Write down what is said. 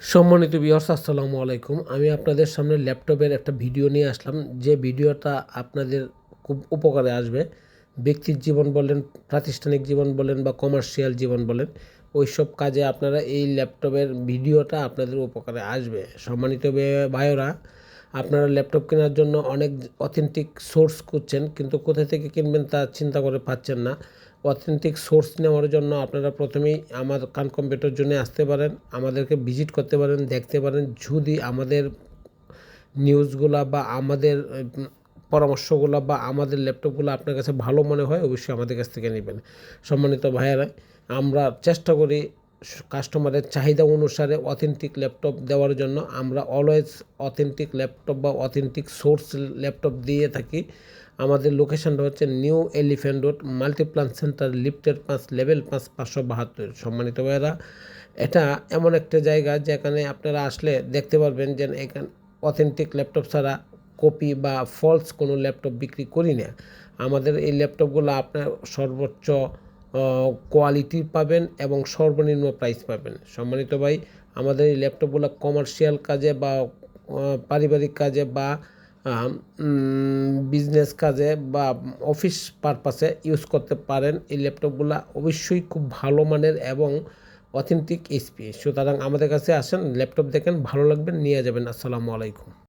সম্মানিত ভিউয়ার্স, আসসালামু আলাইকুম। আমি আপনাদের সামনে ল্যাপটপের একটা ভিডিও নিয়ে আসলাম, যে ভিডিওটা আপনাদের খুব উপকারে আসবে। ব্যক্তির জীবন বলেন, প্রাতিষ্ঠানিক জীবন বলেন বা কমার্শিয়াল জীবন বলেন, ওইসব কাজে আপনারা এই ল্যাপটপের ভিডিওটা আপনাদের উপকারে আসবে। সম্মানিত ভাইয়েরা, আপনারা ল্যাপটপ কেনার জন্য অনেক অথেন্টিক সোর্স খুঁজছেন, কিন্তু কোথা থেকে কিনবেন তা চিন্তা করে পাচ্ছেন না। অথেন্টিক সোর্স নেওয়ার জন্য আপনারা প্রথমেই আমার খান কম্পিউটার জোনে আসতে পারেন, আমাদেরকে ভিজিট করতে পারেন, দেখতে পারেন। যদি আমাদের নিউজগুলা বা আমাদের পরামর্শগুলো বা আমাদের ল্যাপটপগুলো আপনার কাছে ভালো মনে হয়, অবশ্যই আমাদের কাছ থেকে নেবেন। সম্মানিত ভাইয়েরা, আমরা চেষ্টা করি কাস্টমারের চাহিদা অনুসারে অথেন্টিক ল্যাপটপ দেওয়ার জন্য। আমরা অলওয়েজ অথেন্টিক ল্যাপটপ বা অথেন্টিক সোর্স ল্যাপটপ দিয়ে থাকি। আমাদের লোকেশনটা হচ্ছে new elephant road, Multiplan centre, লিফটের 5, লেভেল 5, 572। সম্মানিত ভাইয়েরা, এটা এমন একটা জায়গা যেখানে আপনারা আসলে দেখতে পারবেন যে এখানে অথেন্টিক ল্যাপটপ ছাড়া কপি বা ফলস কোনো ল্যাপটপ বিক্রি করি না। আমাদের এই ল্যাপটপগুলো আপনার সর্বোচ্চ কোয়ালিটি পাবেন এবং সর্বনিম্ন প্রাইস পাবেন। সম্মানিত ভাই, আমাদের এই ল্যাপটপগুলো কমার্শিয়াল কাজে বা পারিবারিক কাজে বা বিজনেস কাজে বা অফিস পারপাসে ইউজ করতে পারেন। এই ল্যাপটপগুলো অবশ্যই খুব ভালো মানের এবং অথেন্টিক এইচপি। সুতরাং আমাদের কাছে আসেন, ল্যাপটপ দেখেন, ভালো লাগবেন, নিয়ে যাবেন। আসসালামু আলাইকুম।